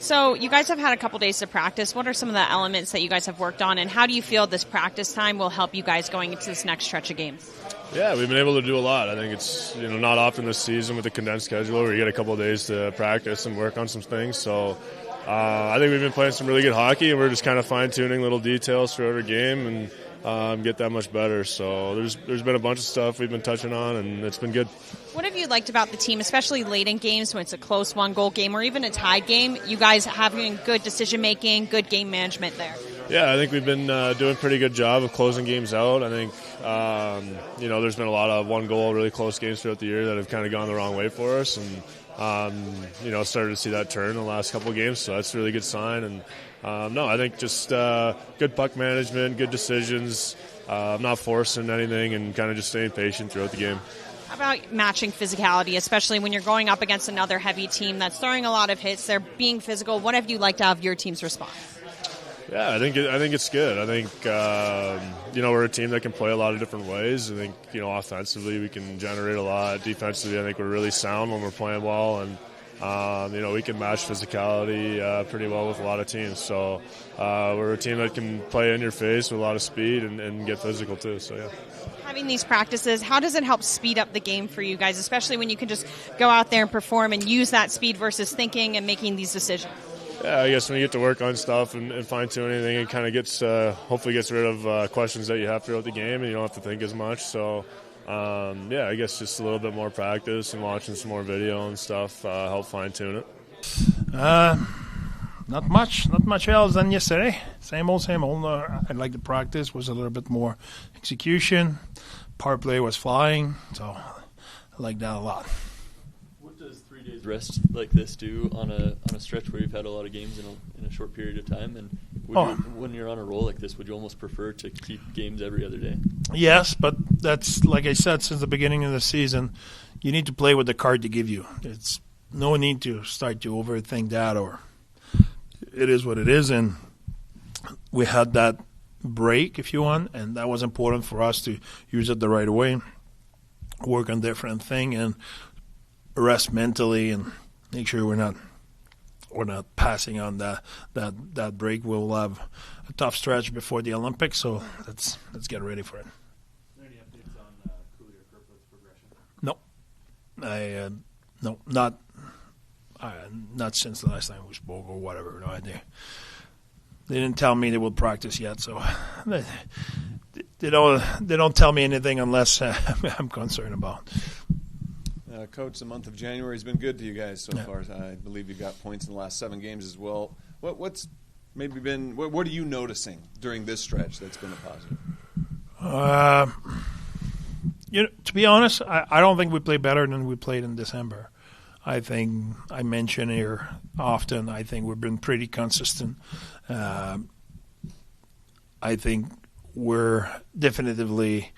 So you guys have had a couple days to practice. What are some of the elements that you guys have worked on, and how do you feel this practice time will help you guys going into this next stretch of games? Yeah, we've been able to do a lot. I think it's not often this season with the condensed schedule where you get a couple of days to practice and work on some things. So I think we've been playing some really good hockey, and we're just kind of fine-tuning little details for every game and get that much better. So there's been a bunch of stuff we've been touching on, and it's been good. What have you liked about the team, especially late in games when it's a close one-goal game or even a tied game? You guys having good decision-making, good game management there. Yeah, I think we've been doing a pretty good job of closing games out. I think, there's been a lot of one-goal, really close games throughout the year that have kind of gone the wrong way for us. And, started to see that turn in the last couple of games, so that's a really good sign. And, I think just good puck management, good decisions, not forcing anything, and kind of just staying patient throughout the game. How about matching physicality, especially when you're going up against another heavy team that's throwing a lot of hits, they're being physical? What have you liked out of your team's response? Yeah, I think it's good. I think we're a team that can play a lot of different ways. I think offensively we can generate a lot. Defensively, I think we're really sound when we're playing well, and we can match physicality pretty well with a lot of teams. So we're a team that can play in your face with a lot of speed and get physical too. So yeah. Having these practices, how does it help speed up the game for you guys, especially when you can just go out there and perform and use that speed versus thinking and making these decisions? Yeah, I guess when you get to work on stuff and fine-tune anything, it kind of hopefully gets rid of questions that you have throughout the game, and you don't have to think as much. So, I guess just a little bit more practice and watching some more video and stuff help fine-tune it. Not much else than yesterday. Same old. I like the practice. Was a little bit more execution. Power play was flying, so I like that a lot. What does 3 days rest like this do on a stretch where you've had a lot of games in a short period of time? And when you're on a roll like this, would you almost prefer to keep games every other day? Yes, but that's, like I said, since the beginning of the season, you need to play with the card they give you. It's no need to start to overthink that, or it is what it is. And we had that break, if you want, and that was important for us to use it the right way, work on different thing, and rest mentally, and make sure we're not passing on that break. We'll have a tough stretch before the Olympics, so let's get ready for it. Are there any updates on Cooley or Kerfoot's progression? No, not since the last time we spoke or whatever. No idea. They didn't tell me they will practice yet, so they don't tell me anything unless I'm concerned about. Coach, the month of January has been good to you guys so far. I believe you got points in the last 7 games as well. What's maybe been? What are you noticing during this stretch that's been a positive? To be honest, I don't think we played better than we played in December. I think I mention here often, I think we've been pretty consistent. I think we're definitively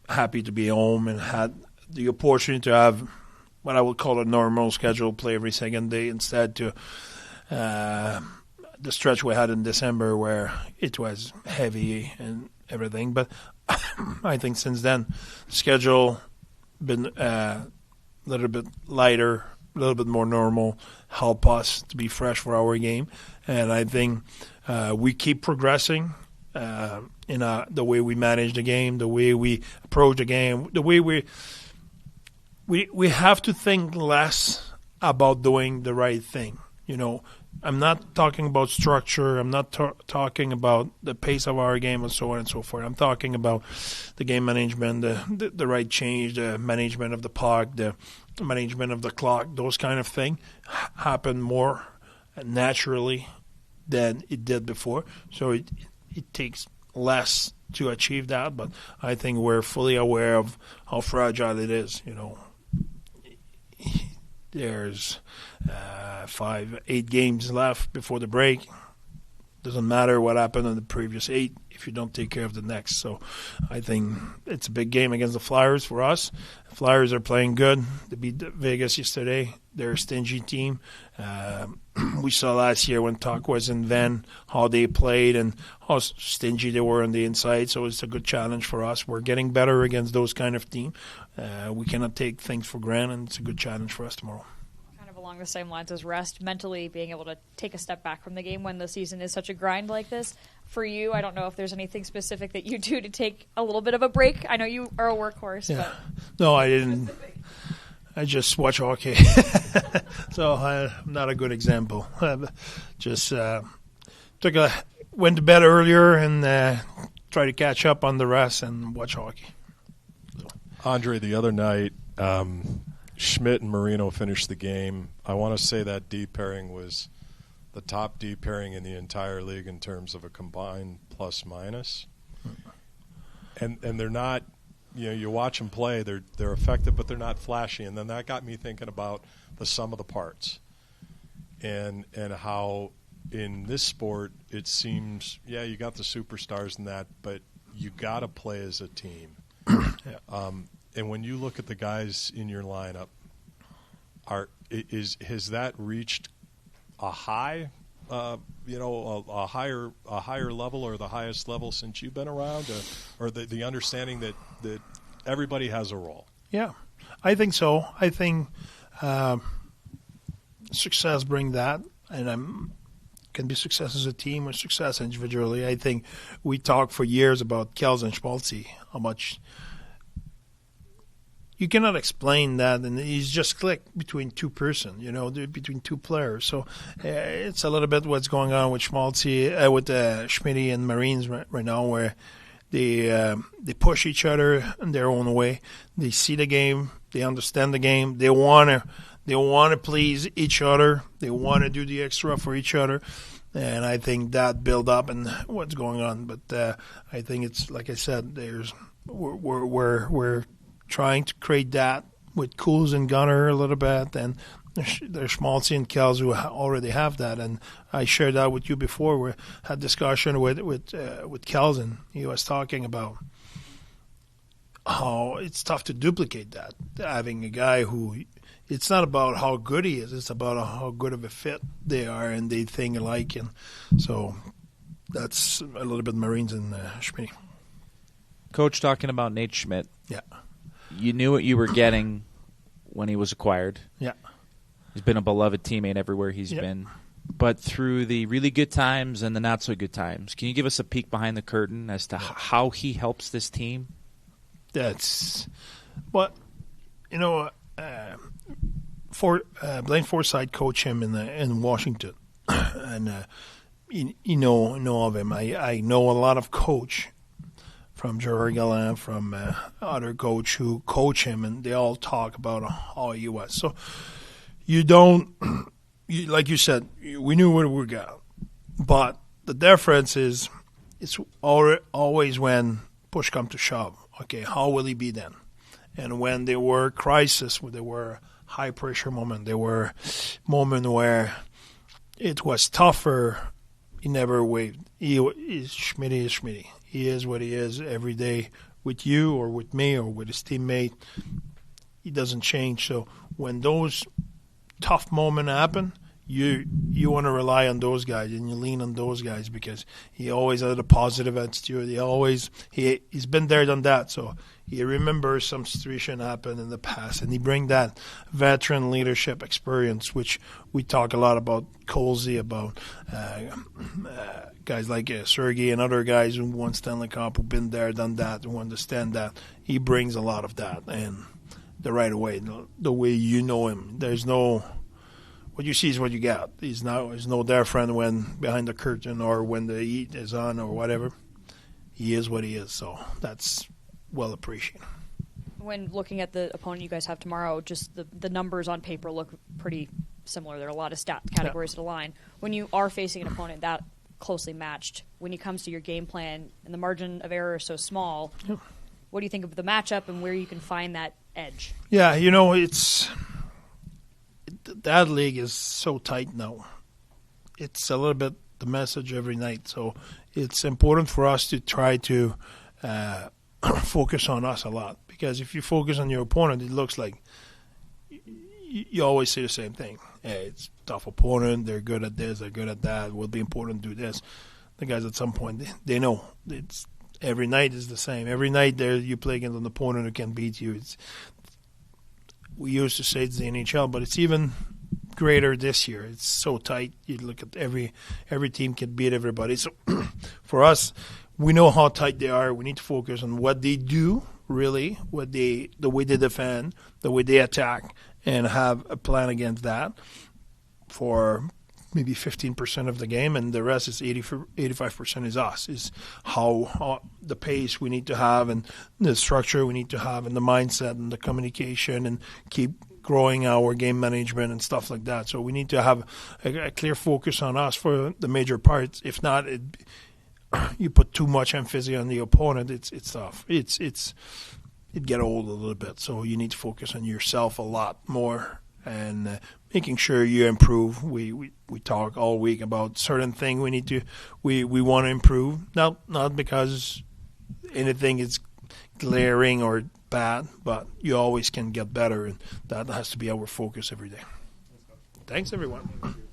happy to be home and had the opportunity to have what I would call a normal schedule, play every second day, instead to the stretch we had in December where it was heavy and everything. But I think since then, the schedule been a little bit lighter, a little bit more normal, help us to be fresh for our game. And I think we keep progressing in the way we manage the game, the way we approach the game, the way we have to think less about doing the right thing. I'm not talking about structure. I'm not talking about the pace of our game and so on and so forth. I'm talking about the game management, the right change, the management of the puck, the management of the clock. Those kind of things happen more naturally than it did before. So it takes less to achieve that, but I think we're fully aware of how fragile it is. There's 5-8 games left before the break. Doesn't matter what happened in the previous 8 if you don't take care of the next. So I think it's a big game against the Flyers for us. The Flyers are playing good. They beat Vegas yesterday. They're a stingy team. We saw last year when Tuck was in Van how they played and how stingy they were on the inside. So it's a good challenge for us. We're getting better against those kind of teams. We cannot take things for granted. It's a good challenge for us tomorrow. along the same lines as rest, mentally being able to take a step back from the game when the season is such a grind like this. For you, I don't know if there's anything specific that you do to take a little bit of a break. I know you are a workhorse. Yeah. But No, I didn't. I just watch hockey. So I'm not a good example. Just went to bed earlier and try to catch up on the rest and watch hockey. Andre, the other night, Schmidt and Marino finished the game. I want to say that D pairing was the top D pairing in the entire league in terms of a combined plus minus. And they're not, you watch them play, they're effective, but they're not flashy. And then that got me thinking about the sum of the parts and how in this sport it seems, you got the superstars and that, but you got to play as a team. Yeah. And when you look at the guys in your lineup, has that reached a high, a higher level or the highest level since you've been around, or the understanding that everybody has a role? Yeah, I think so. I think success brings that, and can be success as a team or success individually. I think we talked for years about Kels and Schmaltzy, how much you cannot explain that, and he's just clicked between two person, between two players. So it's a little bit what's going on with Schmaltzy, with Schmitty and Marines right now, where they push each other in their own way. They see the game, they understand the game, they want to please each other, they want to do the extra for each other. And I think that build up and what's going on. But I think it's like I said, we're trying to create that with Cools and Gunner a little bit, and there's Schmaltzy and Kels who already have that. And I shared that with you before. We had discussion with Kels, and he was talking about how it's tough to duplicate that. Having a guy who, it's not about how good he is, it's about how good of a fit they are and they think alike. And so that's a little bit Marines and Schmidt. Coach, talking about Nate Schmidt. Yeah. You knew what you were getting when he was acquired. Yeah. He's been a beloved teammate everywhere he's been. But through the really good times and the not so good times, can you give us a peek behind the curtain as to how he helps this team? That's what, Blaine Forsythe coached him in Washington, and you know of him. I know a lot of coach from Jerry Gallant, from other coach who coach him, and they all talk about how he was. So like you said, we knew what we got, but the difference is it's always when push comes to shove. Okay, how will he be then? And when there were crises, when there were high pressure moments, there were moments where it was tougher, he never wavered. Schmitty is Schmitty. He is what he is every day with you or with me or with his teammate. He doesn't change. So when those tough moments happen, you want to rely on those guys and you lean on those guys because he always had a positive attitude. He's been there, done that. So he remembers some situation happened in the past, and he bring that veteran leadership experience, which we talk a lot about Colsey, about guys like Sergei and other guys who won Stanley Cup, who've been there, done that, who understand that. He brings a lot of that, and the right way, the way you know him. There's no. What you see is what you got. He's no different when behind the curtain or when the heat is on or whatever. He is what he is, so that's well appreciated. When looking at the opponent you guys have tomorrow, just the numbers on paper look pretty similar. There are a lot of stat categories that align. When you are facing an opponent that closely matched, when it comes to your game plan and the margin of error is so small, what do you think of the matchup and where you can find that edge? Yeah, that league is so tight now. It's a little bit the message every night. So it's important for us to try to focus on us a lot. Because if you focus on your opponent, it looks like you always say the same thing. Hey, it's a tough opponent. They're good at this. They're good at that. It will be important to do this. The guys at some point, they know. It's every night is the same. Every night you play against an opponent who can beat you. We used to say it's the NHL, but it's even greater this year. It's so tight. You look at every team can beat everybody. So for us, we know how tight they are. We need to focus on what they do, really, the way they defend, the way they attack, and have a plan against that for maybe 15% of the game, and the rest is 85% is us, is how the pace we need to have and the structure we need to have and the mindset and the communication and keep growing our game management and stuff like that. So we need to have a clear focus on us for the major parts. If not, you put too much emphasis on the opponent, it's tough. It get old a little bit. So you need to focus on yourself a lot more and making sure you improve. We talk all week about certain things we want to improve. Not because anything is glaring or bad, but you always can get better, and that has to be our focus every day. Thanks, everyone.